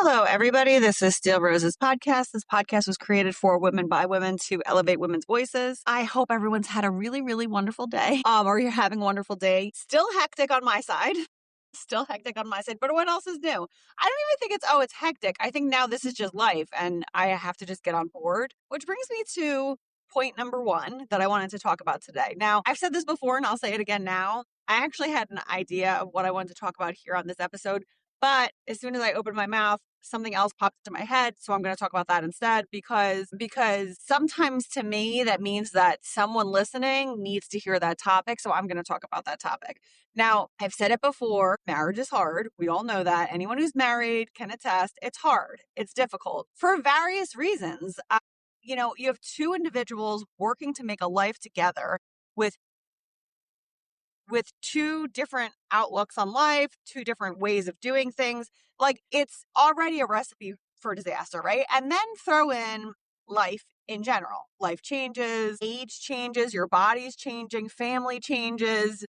Hello, everybody. This is Steel Rose's podcast. This podcast was created for women by women to elevate women's voices. I hope everyone's had a really, really wonderful day, or you're having a wonderful day. Still hectic on my side. Still hectic on my side, but what else is new? I don't even think it's hectic. I think now this is just life and I have to just get on board, which brings me to point number one that I wanted to talk about today. Now, I've said this before and I'll say it again now. I actually had an idea of what I wanted to talk about here on this episode, but as soon as I opened my mouth, something else popped into my head. So I'm going to talk about that instead because sometimes to me, that means that someone listening needs to hear that topic. So I'm going to talk about that topic. Now, I've said it before, marriage is hard. We all know that. Anyone who's married can attest. It's hard. It's difficult for various reasons. You have two individuals working to make a life together with two different outlooks on life, two different ways of doing things. Like, it's already a recipe for disaster, right? And then throw in life in general. Life changes, age changes, your body's changing, family changes,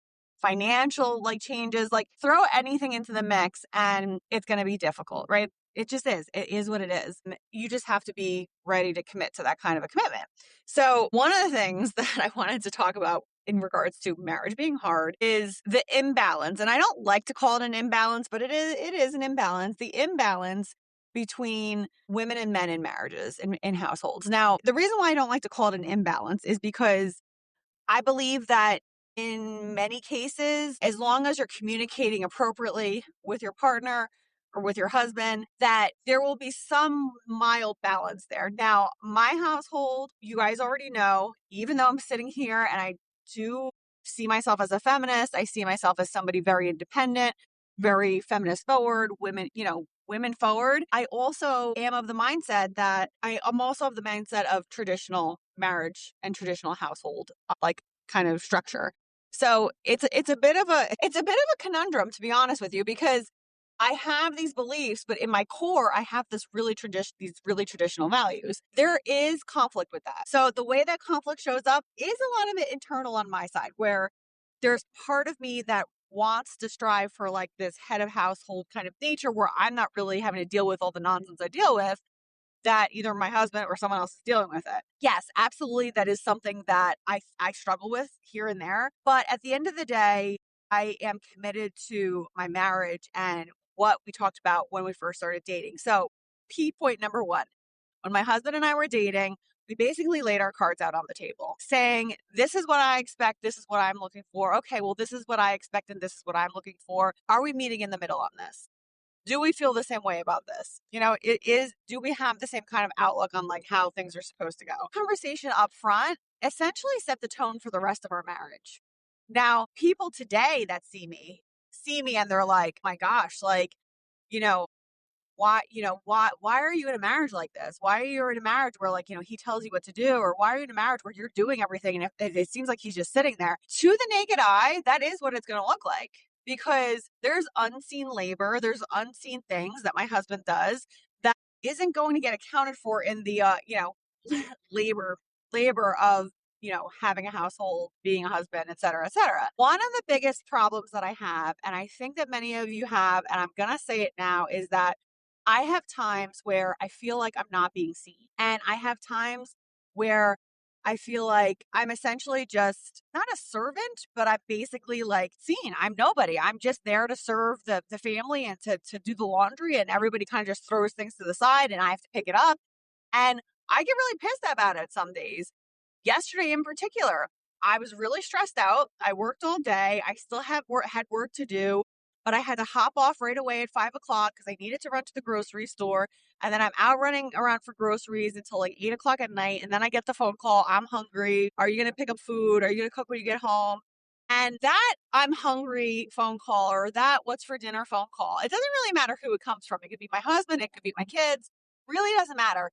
financial changes. Like, throw anything into the mix and it's going to be difficult, right? It just is. It is what it is. You just have to be ready to commit to that kind of a commitment. So one of the things that I wanted to talk about in regards to marriage being hard is the imbalance. And I don't like to call it an imbalance, but it is an imbalance. The imbalance between women and men in marriages, in households. Now, the reason why I don't like to call it an imbalance is because I believe that in many cases, as long as you're communicating appropriately with your partner or with your husband, that there will be some mild balance there. Now, my household, you guys already know, even though I'm sitting here and I do see myself as a feminist, I see myself as somebody very independent, very feminist forward, women forward. I also am of the mindset that I'm also of the mindset of traditional marriage and traditional household, kind of structure. So it's a bit of a conundrum, to be honest with you, because I have these beliefs, but in my core, I have these really traditional values. There is conflict with that. So the way that conflict shows up is a lot of it internal on my side, where there's part of me that wants to strive for this head of household kind of nature where I'm not really having to deal with all the nonsense I deal with, that either my husband or someone else is dealing with it. Yes, absolutely. That is something that I struggle with here and there. But at the end of the day, I am committed to my marriage and what we talked about when we first started dating. So key point number one, when my husband and I were dating, we basically laid our cards out on the table saying, this is what I expect. This is what I'm looking for. Okay, well, this is what I expect and this is what I'm looking for. Are we meeting in the middle on this? Do we feel the same way about this? Do we have the same kind of outlook on how things are supposed to go? Conversation up front essentially set the tone for the rest of our marriage. Now, people today that see me and they're like, my gosh, you know, why are you in a marriage like this? Why are you in a marriage where he tells you what to do? Or why are you in a marriage where you're doing everything and if it seems like he's just sitting there? To the naked eye, that is what it's going to look like, because there's unseen labor, there's unseen things that my husband does that isn't going to get accounted for in the labor of having a household, being a husband, et cetera, et cetera. One of the biggest problems that I have, and I think that many of you have, and I'm going to say it now, is that I have times where I feel like I'm not being seen. And I have times where I feel like I'm essentially just not a servant, but I'm basically seen. I'm nobody. I'm just there to serve the family and to do the laundry, and everybody kind of just throws things to the side and I have to pick it up. And I get really pissed about it some days. Yesterday in particular, I was really stressed out. I worked all day. I still had work to do, but I had to hop off right away at 5 o'clock because I needed to run to the grocery store. And then I'm out running around for groceries until 8 o'clock at night. And then I get the phone call. I'm hungry. Are you going to pick up food? Are you going to cook when you get home? And that I'm hungry phone call, or that what's for dinner phone call, it doesn't really matter who it comes from. It could be my husband. It could be my kids. Really doesn't matter.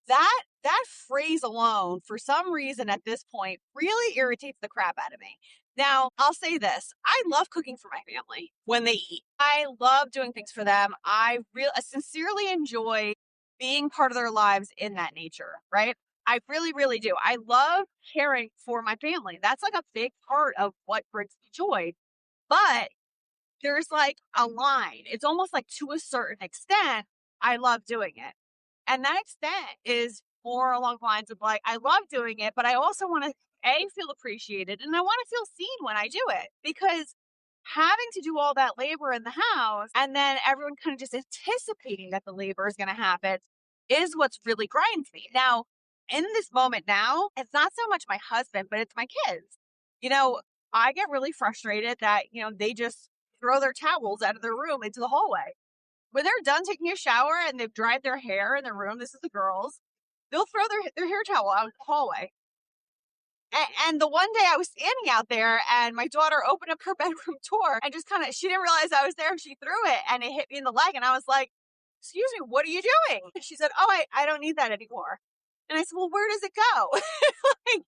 That phrase alone, for some reason at this point, really irritates the crap out of me. Now, I'll say this. I love cooking for my family when they eat. I love doing things for them. I sincerely enjoy being part of their lives in that nature, right? I really, really do. I love caring for my family. That's a big part of what brings me joy. But there's a line. It's almost to a certain extent, I love doing it. And that extent is more along the lines of like, I love doing it, but I also want to feel appreciated and I want to feel seen when I do it because having to do all that labor in the house and then everyone kind of just anticipating that the labor is going to happen is what's really grinds me. Now, in this moment now, it's not so much my husband, but it's my kids. You know, I get really frustrated that, they just throw their towels out of their room into the hallway. When they're done taking a shower and they've dried their hair in their room, this is the girls, they'll throw their hair towel out in the hallway. And the one day I was standing out there and my daughter opened up her bedroom door and just she didn't realize I was there and she threw it and it hit me in the leg. And I was like, excuse me, what are you doing? And she said, oh, I don't need that anymore. And I said, well, where does it go? Like,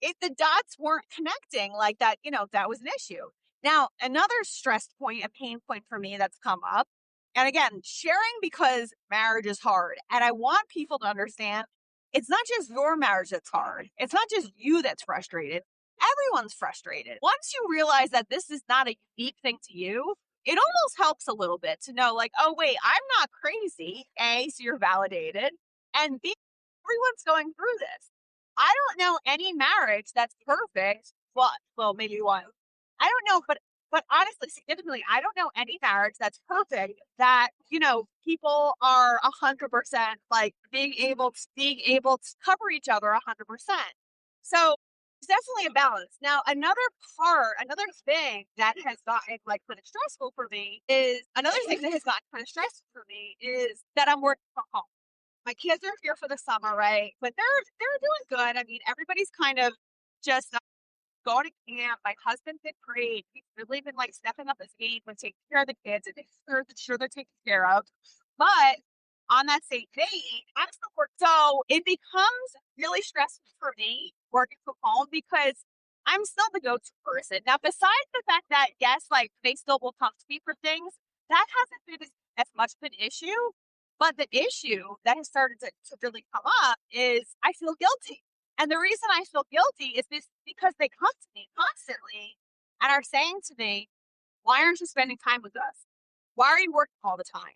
if the dots weren't connecting like that, that was an issue. Now, another stress point, a pain point for me that's come up. And again, sharing because marriage is hard. And I want people to understand it's not just your marriage that's hard. It's not just you that's frustrated. Everyone's frustrated. Once you realize that this is not a unique thing to you, it almost helps a little bit to know like, oh, wait, I'm not crazy. A, so you're validated. And B, everyone's going through this. I don't know any marriage that's perfect. Well, maybe one. I don't know, but honestly, significantly, I don't know any marriage that's perfect that, people are 100% like being able to cover each other 100%. So it's definitely a balance. Now, another thing that has gotten like kind of stressful for me is that I'm working from home. My kids are here for the summer, right? But they're doing good. I mean, everybody's kind of just going to camp. My husband's been great. He's really been like stepping up his game when taking care of the kids and making sure they're taken care of. But on that same day, I'm still working. So it becomes really stressful for me working from home because I'm still the go-to person. Now, besides the fact that, yes, like they still will come to me for things, that hasn't been as much of an issue. But the issue that has started to really come up is I feel guilty. And the reason I feel guilty is because they come to me constantly and are saying to me, why aren't you spending time with us? Why are you working all the time?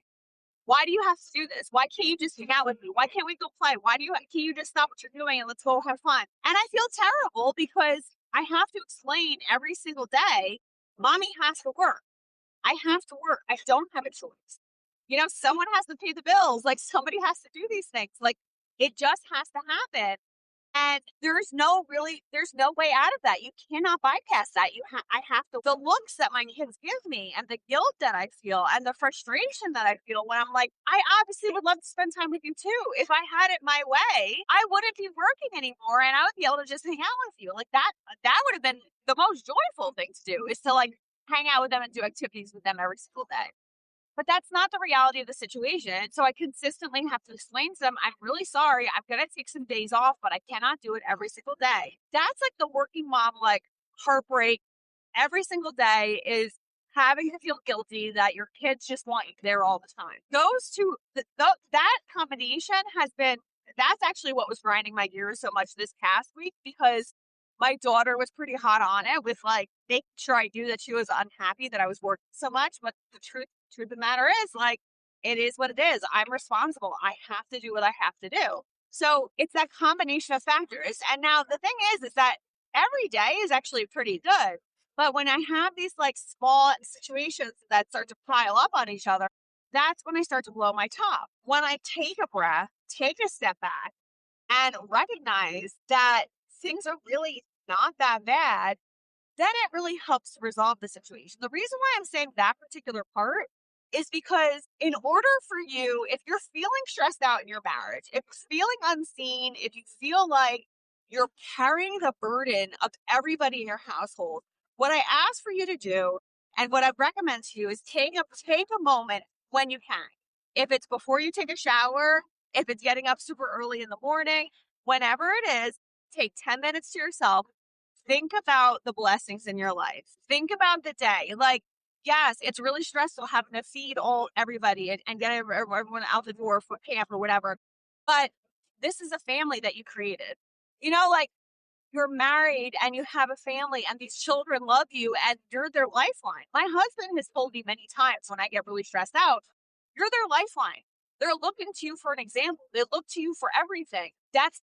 Why do you have to do this? Why can't you just hang out with me? Why can't we go play? Can't you just stop what you're doing and let's go have fun? And I feel terrible because I have to explain every single day, mommy has to work. I have to work. I don't have a choice. Someone has to pay the bills. Like somebody has to do these things. Like it just has to happen. And there's no way out of that. You cannot bypass that. I have to, the looks that my kids give me and the guilt that I feel and the frustration that I feel when I'm like, I obviously would love to spend time with you too. If I had it my way, I wouldn't be working anymore and I would be able to just hang out with you. Like that would have been the most joyful thing to do is to like hang out with them and do activities with them every single day. But that's not the reality of the situation. So I consistently have to explain to them, I'm really sorry. I'm going to take some days off, but I cannot do it every single day. That's like the working mom, like heartbreak every single day is having to feel guilty that your kids just want you there all the time. That combination that's actually what was grinding my gears so much this past week because my daughter was pretty hot on it with like making sure I knew that she was unhappy that I was working so much. But the truth of the matter is like, it is what it is. I'm responsible. I have to do what I have to do. So it's that combination of factors. And now the thing is that every day is actually pretty good. But when I have these like small situations that start to pile up on each other, that's when I start to blow my top. When I take a breath, take a step back and recognize that things are really not that bad, then it really helps to resolve the situation. The reason why I'm saying that particular part is because in order for you, if you're feeling stressed out in your marriage, if you're feeling unseen, if you feel like you're carrying the burden of everybody in your household, what I ask for you to do and what I recommend to you is take a moment when you can. If it's before you take a shower, if it's getting up super early in the morning, whenever it is, take 10 minutes to yourself. Think about the blessings in your life. Think about the day. Like, yes, it's really stressful having to feed everybody and get everyone out the door for camp or whatever. But this is a family that you created. Like you're married and you have a family and these children love you and you're their lifeline. My husband has told me many times when I get really stressed out, you're their lifeline. They're looking to you for an example. They look to you for everything. That's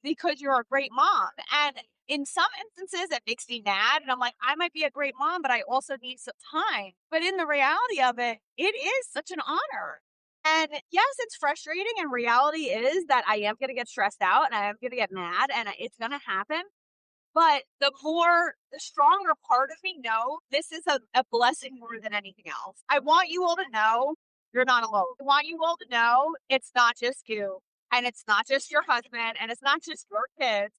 because you're a great mom. And in some instances, it makes me mad. And I'm like, I might be a great mom, but I also need some time. But in the reality of it, it is such an honor. And yes, it's frustrating. And reality is that I am going to get stressed out and I am going to get mad and it's going to happen. But the stronger part of me know this is a blessing more than anything else. I want you all to know you're not alone. I want you all to know it's not just you and it's not just your husband and it's not just your kids.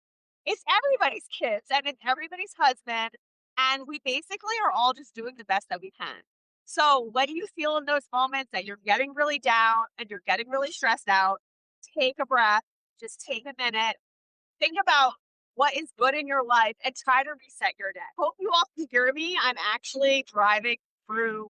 It's everybody's kids and it's everybody's husband. And we basically are all just doing the best that we can. So when you feel in those moments that you're getting really down and you're getting really stressed out, take a breath, just take a minute, think about what is good in your life and try to reset your day. Hope you all can hear me. I'm actually driving through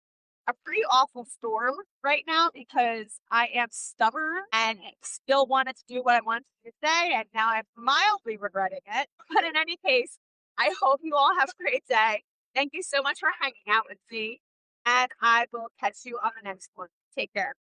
a pretty awful storm right now because I am stubborn and still wanted to do what I wanted to do today, and now I'm mildly regretting it. But in any case, I hope you all have a great day. Thank you so much for hanging out with me, and I will catch you on the next one. Take care.